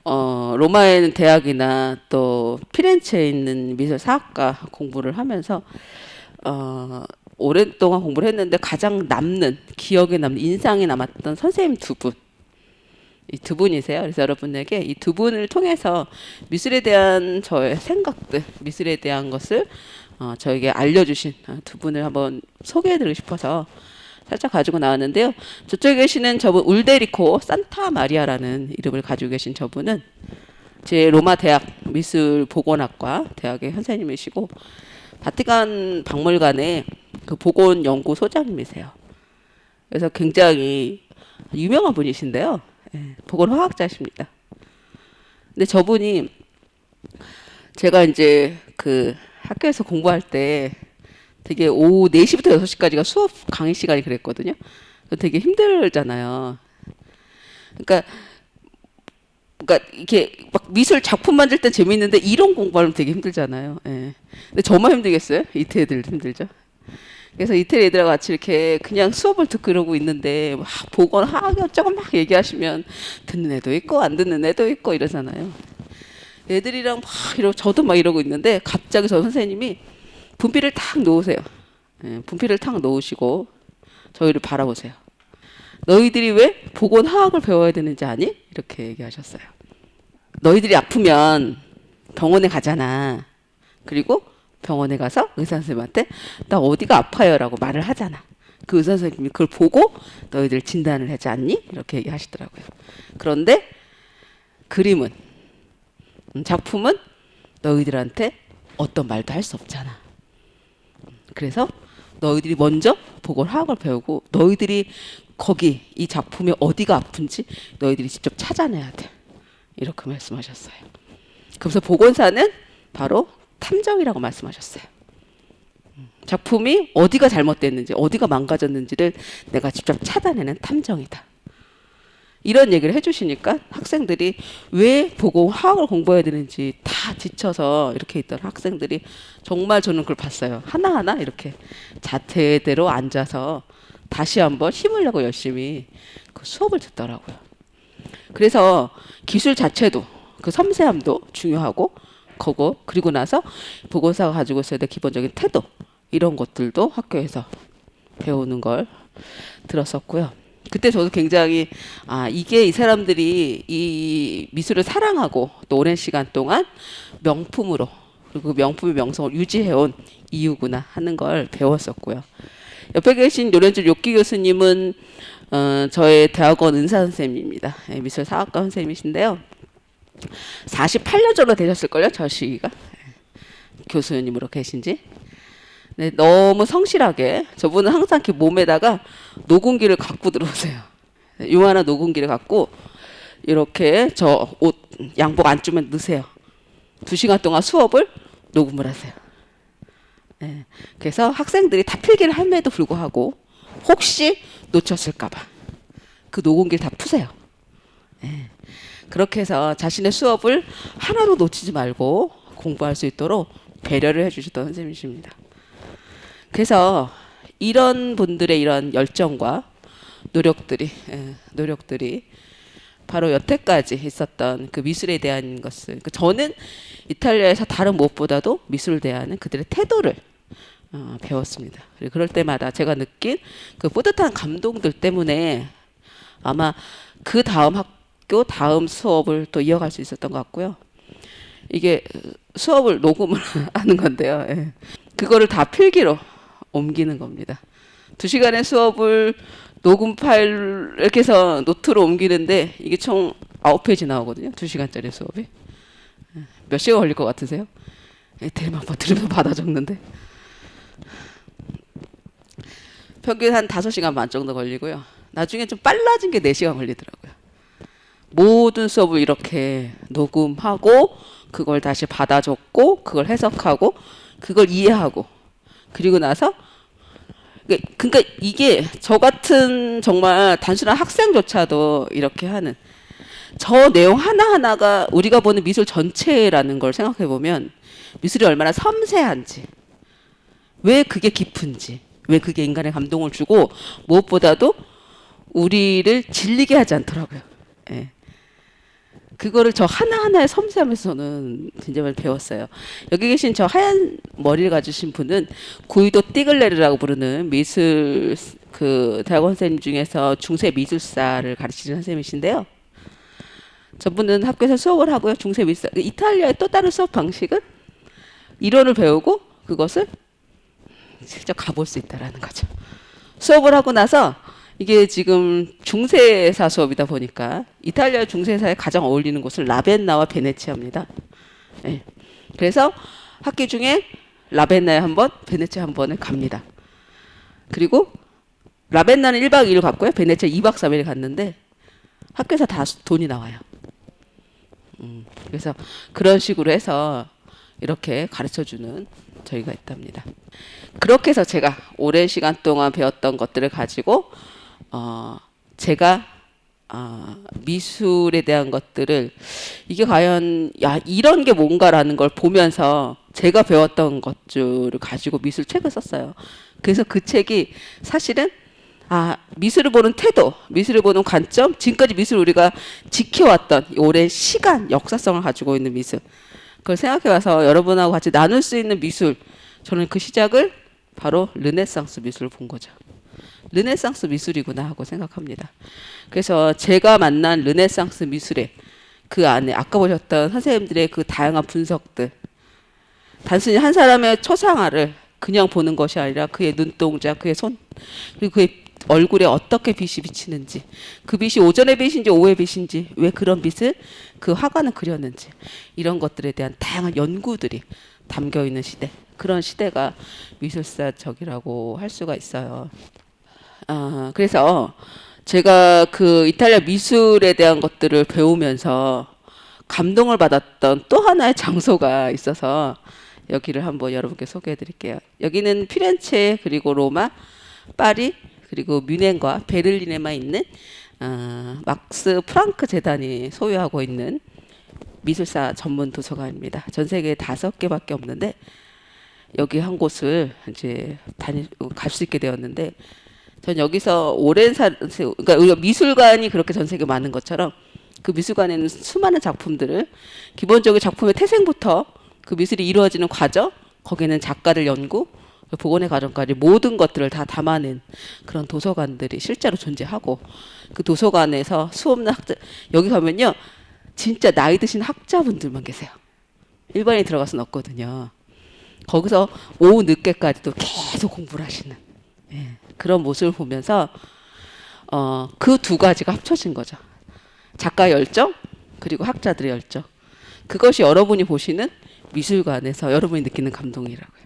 로마에 있는 대학이나 또 피렌체에 있는 미술사학과 공부를 하면서 오랫동안 공부를 했는데 가장 기억에 남는 인상이 남았던 선생님 두 분. 이 두 분이세요. 그래서 여러분에게 이 두 분을 통해서 미술에 대한 저의 생각들, 미술에 대한 것을 저에게 알려주신 두 분을 한번 소개해드리고 싶어서 살짝 가지고 나왔는데요. 저쪽에 계시는 저분 울데리코 산타 마리아라는 이름을 가지고 계신 저분은 제 로마 대학 미술보건학과 대학의 선생님이시고 바티칸 박물관의 그 보건 연구 소장님이세요. 그래서 굉장히 유명한 분이신데요. 예, 보건 화학자십니다. 근데 저분이 제가 이제 그 학교에서 공부할 때 되게 오후 4시부터 6시까지가 수업 강의 시간이 그랬거든요. 되게 힘들잖아요. 그러니까 이렇게 막 미술 작품 만들 때 재밌는데 이론 공부하면 되게 힘들잖아요. 예. 근데 저만 힘들겠어요? 이태 애들 힘들죠. 그래서 이태 애들하고 같이 이렇게 그냥 수업을 듣고 이러고 있는데 막 보건 하학 어쩌고 막 얘기하시면 듣는 애도 있고 안 듣는 애도 있고 이러잖아요. 애들이랑 막 이러고 저도 막 이러고 있는데 갑자기 저 선생님이 분필을 탁 놓으세요. 예, 분필을 탁 놓으시고 저희를 바라보세요. 너희들이 왜 보건화학을 배워야 되는지 아니? 이렇게 얘기하셨어요. 너희들이 아프면 병원에 가잖아. 그리고 병원에 가서 의사 선생님한테 나 어디가 아파요 라고 말을 하잖아. 그 의사 선생님이 그걸 보고 너희들 진단을 하지 않니? 이렇게 얘기하시더라고요. 그런데 그림은 작품은 너희들한테 어떤 말도 할 수 없잖아. 그래서 너희들이 먼저 보건화학을 배우고 너희들이 거기 이 작품의 어디가 아픈지 너희들이 직접 찾아내야 돼. 이렇게 말씀하셨어요. 그래서 보건사는 바로 탐정이라고 말씀하셨어요. 작품이 어디가 잘못됐는지 어디가 망가졌는지를 내가 직접 찾아내는 탐정이다. 이런 얘기를 해주시니까 학생들이 왜 보고 화학을 공부해야 되는지 다 지쳐서 이렇게 있던 학생들이 정말 저는 그걸 봤어요. 하나하나 이렇게 자태대로 앉아서 다시 한번 힘을 내고 열심히 그 수업을 듣더라고요. 그래서 기술 자체도 그 섬세함도 중요하고 그리고 나서 보건사가 가지고 있어야 될 기본적인 태도 이런 것들도 학교에서 배우는 걸 들었었고요. 그때 저도 굉장히 이게 이 사람들이 이 미술을 사랑하고 또 오랜 시간 동안 명품으로 그리고 그 명품의 명성을 유지해온 이유구나 하는 걸 배웠었고요. 옆에 계신 요렌조 요키 교수님은 저의 대학원 은사 선생님입니다. 미술 사학과 선생님이신데요. 48년 정도 되셨을걸요, 저 시기가. 교수님으로 계신지. 네, 너무 성실하게 저분은 항상 이렇게 몸에다가 녹음기를 갖고 들어오세요. 요만한 녹음기를 갖고 이렇게 저 옷 양복 안쪽에 넣으세요. 2시간 동안 수업을 녹음을 하세요. 네, 그래서 학생들이 다 필기를 함에도 불구하고 혹시 놓쳤을까봐 그 녹음기를 다 푸세요. 네, 그렇게 해서 자신의 수업을 하나도 놓치지 말고 공부할 수 있도록 배려를 해주셨던 선생님이십니다. 그래서 이런 분들의 이런 열정과 노력들이 바로 여태까지 있었던 그 미술에 대한 것을, 저는 이탈리아에서 다른 무엇보다도 미술에 대한 그들의 태도를 배웠습니다. 그리고 그럴 때마다 제가 느낀 그 뿌듯한 감동들 때문에 아마 그 다음 학교 다음 수업을 또 이어갈 수 있었던 것 같고요. 이게 수업을 녹음을 하는 건데요. 예. 그거를 다 필기로 옮기는 겁니다. 2시간의 수업을 녹음 파일 이렇게 해서 노트로 옮기는데 이게 총 9페이지 나오거든요. 2시간짜리 수업이. 몇 시간 걸릴 것 같으세요? 대만 버티면서 받아 적는데. 평균 한 5시간 반 정도 걸리고요. 나중에 좀 빨라진 게 4시간 걸리더라고요. 모든 수업을 이렇게 녹음하고 그걸 다시 받아 적고 그걸 해석하고 그걸 이해하고 그리고 나서 그러니까 이게 저 같은 정말 단순한 학생조차도 이렇게 하는 저 내용 하나하나가 우리가 보는 미술 전체라는 걸 생각해 보면 미술이 얼마나 섬세한지 왜 그게 깊은지 왜 그게 인간의 감동을 주고 무엇보다도 우리를 질리게 하지 않더라고요. 예. 그거를 저 하나하나의 섬세함에서는 굉장히 많이 배웠어요. 여기 계신 저 하얀 머리를 가지신 분은 구이도 띠글레르라고 부르는 미술 그 대학원 선생님 중에서 중세 미술사를 가르치는 선생님이신데요. 저분은 학교에서 수업을 하고요. 중세 미술사. 이탈리아의 또 다른 수업 방식은 이론을 배우고 그것을 직접 가볼 수 있다라는 거죠. 수업을 하고 나서 이게 지금 중세사 수업이다 보니까 이탈리아 중세사에 가장 어울리는 곳은 라벤나와 베네치아입니다. 네. 그래서 학기 중에 라벤나에 한 번, 베네치아 한 번을 갑니다. 그리고 라벤나는 1박 2일 갔고요. 베네치아 2박 3일 갔는데 학교에서 다 돈이 나와요. 그래서 그런 식으로 해서 이렇게 가르쳐주는 저희가 있답니다. 그렇게 해서 제가 오랜 시간 동안 배웠던 것들을 가지고 제가 미술에 대한 것들을 이게 과연 야 이런 게 뭔가라는 걸 보면서 제가 배웠던 것들을 가지고 미술 책을 썼어요. 그래서 그 책이 사실은 미술을 보는 태도, 미술을 보는 관점, 지금까지 미술 우리가 지켜왔던 오랜 시간, 역사성을 가지고 있는 미술 그걸 생각해봐서 여러분하고 같이 나눌 수 있는 미술 저는 그 시작을 바로 르네상스 미술을 본 거죠. 르네상스 미술이구나 하고 생각합니다. 그래서 제가 만난 르네상스 미술의 그 안에 아까 보셨던 선생님들의 그 다양한 분석들 단순히 한 사람의 초상화를 그냥 보는 것이 아니라 그의 눈동자, 그의 손 그리고 그의 얼굴에 어떻게 빛이 비치는지 그 빛이 오전의 빛인지 오후의 빛인지 왜 그런 빛을 그 화가는 그렸는지 이런 것들에 대한 다양한 연구들이 담겨있는 시대 그런 시대가 미술사적이라고 할 수가 있어요. 그래서 제가 그 이탈리아 미술에 대한 것들을 배우면서 감동을 받았던 또 하나의 장소가 있어서 여기를 한번 여러분께 소개해 드릴게요. 여기는 피렌체 그리고 로마, 파리 그리고 뮌헨과 베를린에만 있는 막스 프랑크 재단이 소유하고 있는 미술사 전문 도서관입니다. 전 세계에 5개밖에 없는데 여기 한 곳을 이제 갈 수 있게 되었는데 전 여기서 그러니까 우리가 미술관이 그렇게 전 세계 많은 것처럼 그 미술관에는 수많은 작품들을 기본적으로 작품의 태생부터 그 미술이 이루어지는 과정, 거기는 작가를 연구, 복원의 과정까지 모든 것들을 다 담아낸 그런 도서관들이 실제로 존재하고 그 도서관에서 수없는 학자 여기 가면요 진짜 나이 드신 학자분들만 계세요. 일반인이 들어가서는 없거든요. 거기서 오후 늦게까지도 계속 공부를 하시는 그런 모습을 보면서 그 두 가지가 합쳐진 거죠. 작가 열정 그리고 학자들의 열정. 그것이 여러분이 보시는 미술관에서 여러분이 느끼는 감동이라고요.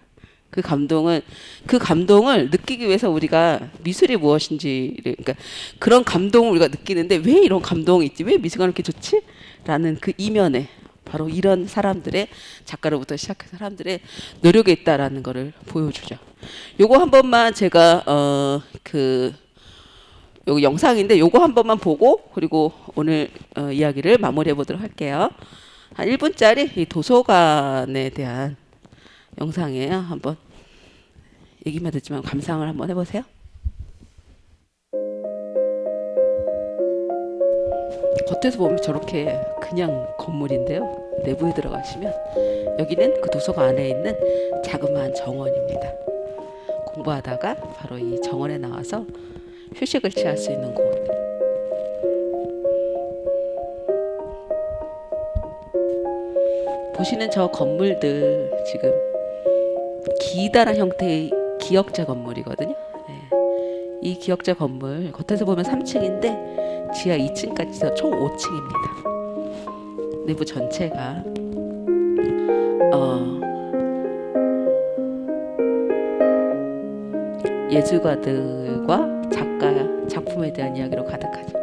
그 감동을 느끼기 위해서 우리가 미술이 무엇인지를 그러니까 그런 감동을 우리가 느끼는데 왜 이런 감동이 있지? 왜 미술관이 이렇게 좋지? 라는 그 이면에 바로 이런 사람들의 작가로부터 시작해서 사람들의 노력이 있다라는 것을 보여주죠. 요거 한 번만 제가 요거 영상인데 요거 한 번만 보고 그리고 오늘 이야기를 마무리해 보도록 할게요. 한 1분짜리 이 도서관에 대한 영상이에요. 한번 얘기만 듣지만 감상을 한번 해보세요. 겉에서 보면 저렇게 그냥 건물인데요. 내부에 들어가시면 여기는 그 도서관 안에 있는 자그마한 정원입니다. 공부하다가 바로 이 정원에 나와서 휴식을 취할 수 있는 곳. 보시는 저 건물들 지금 기다란 형태의 기역자 건물이거든요. 네. 이 기역자 건물 겉에서 보면 3층인데 지하 2층까지 해서 총 5층입니다. 내부 전체가 예술가들과 작품에 대한 이야기로 가득하죠.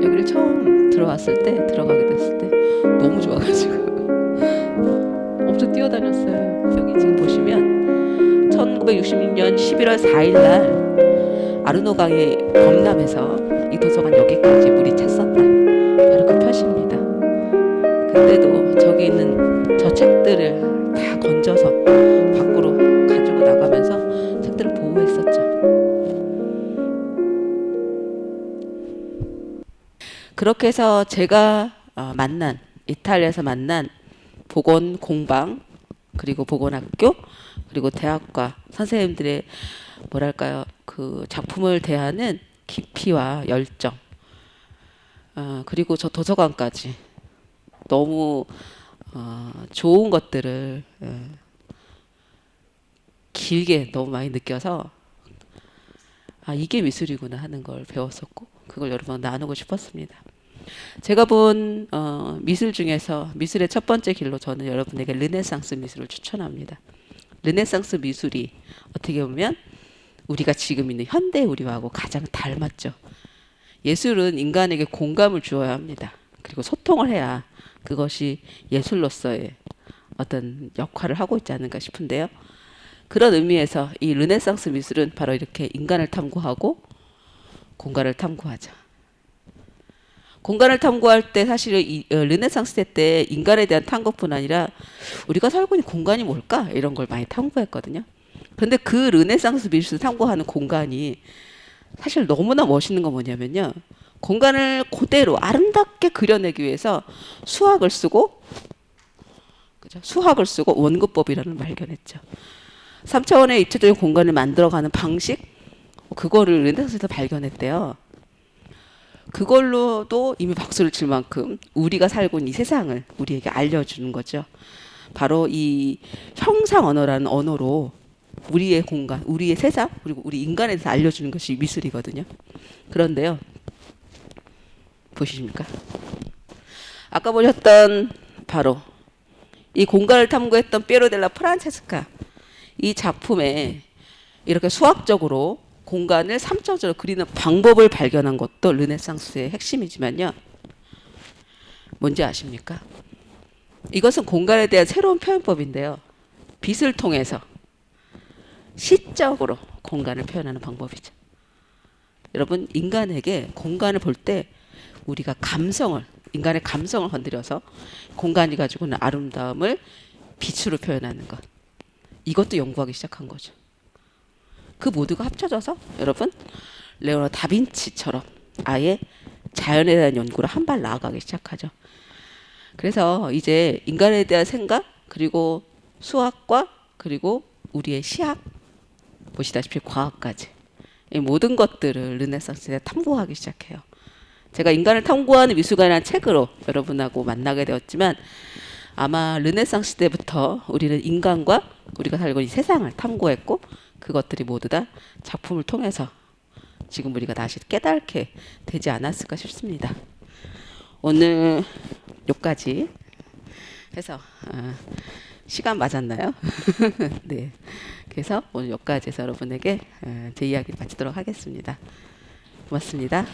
여기를 처음 들어가게 됐을 때 너무 좋아가지고 엄청 뛰어다녔어요. 여기 지금 보시면 1966년 11월 4일 날 아르노강의 범람해서 이 도서관 여기까지 물이 찼었다. 바로 그 표시입니다. 그때도 저기 있는 저 책들을 다 건져서 밖으로 가지고 나가면서 책들을 보호했었죠. 그렇게 해서 제가 이탈리아에서 만난 보건 공방, 그리고 보건학교, 그리고 대학과 선생님들의 뭐랄까요, 그 작품을 대하는 깊이와 열정, 그리고 저 도서관까지 너무 좋은 것들을 길게 너무 많이 느껴서 이게 미술이구나 하는 걸 배웠었고, 그걸 여러분 나누고 싶었습니다. 제가 본 미술 중에서 미술의 첫 번째 길로 저는 여러분에게 르네상스 미술을 추천합니다. 르네상스 미술이 어떻게 보면 우리가 지금 있는 현대 우리하고 가장 닮았죠. 예술은 인간에게 공감을 주어야 합니다. 그리고 소통을 해야 그것이 예술로서의 어떤 역할을 하고 있지 않은가 싶은데요. 그런 의미에서 이 르네상스 미술은 바로 이렇게 인간을 탐구하고 공간을 탐구하죠. 공간을 탐구할 때 사실 이 르네상스 때 인간에 대한 탐구뿐 아니라 우리가 살고 있는 공간이 뭘까? 이런 걸 많이 탐구했거든요. 그런데 그 르네상스 미술 탐구하는 공간이 사실 너무나 멋있는 건 뭐냐면요. 공간을 그대로 아름답게 그려내기 위해서 수학을 쓰고 원근법이라는 걸 발견했죠. 3차원의 입체적인 공간을 만들어가는 방식, 그거를 르네상스에서 발견했대요. 그걸로도 이미 박수를 칠 만큼 우리가 살고 있는 이 세상을 우리에게 알려주는 거죠. 바로 이 형상 언어라는 언어로 우리의 공간, 우리의 세상, 그리고 우리 인간에 대해서 알려주는 것이 미술이거든요. 그런데요, 보십니까? 아까 보셨던 바로 이 공간을 탐구했던 피에로 델라 프란체스카, 이 작품에 이렇게 수학적으로 공간을 3차원으로 그리는 방법을 발견한 것도 르네상스의 핵심이지만요. 뭔지 아십니까? 이것은 공간에 대한 새로운 표현법인데요. 빛을 통해서 시적으로 공간을 표현하는 방법이죠. 여러분, 인간에게 공간을 볼 때 우리가 인간의 감성을 건드려서 공간이 가지고 있는 아름다움을 빛으로 표현하는 것. 이것도 연구하기 시작한 거죠. 그 모두가 합쳐져서 여러분 레오나르도 다빈치처럼 아예 자연에 대한 연구를 한 발 나아가기 시작하죠. 그래서 이제 인간에 대한 생각, 그리고 수학과 그리고 우리의 시학, 보시다시피 과학까지 이 모든 것들을 르네상스에 탐구하기 시작해요. 제가 인간을 탐구하는 미술관이라는 책으로 여러분하고 만나게 되었지만 아마 르네상스 때부터 우리는 인간과 우리가 살고 있는 세상을 탐구했고, 그것들이 모두 다 작품을 통해서 지금 우리가 다시 깨닫게 되지 않았을까 싶습니다. 오늘 여기까지 해서 시간 맞았나요? 네. 그래서 오늘 여기까지 해서 여러분에게 제 이야기를 마치도록 하겠습니다. 고맙습니다.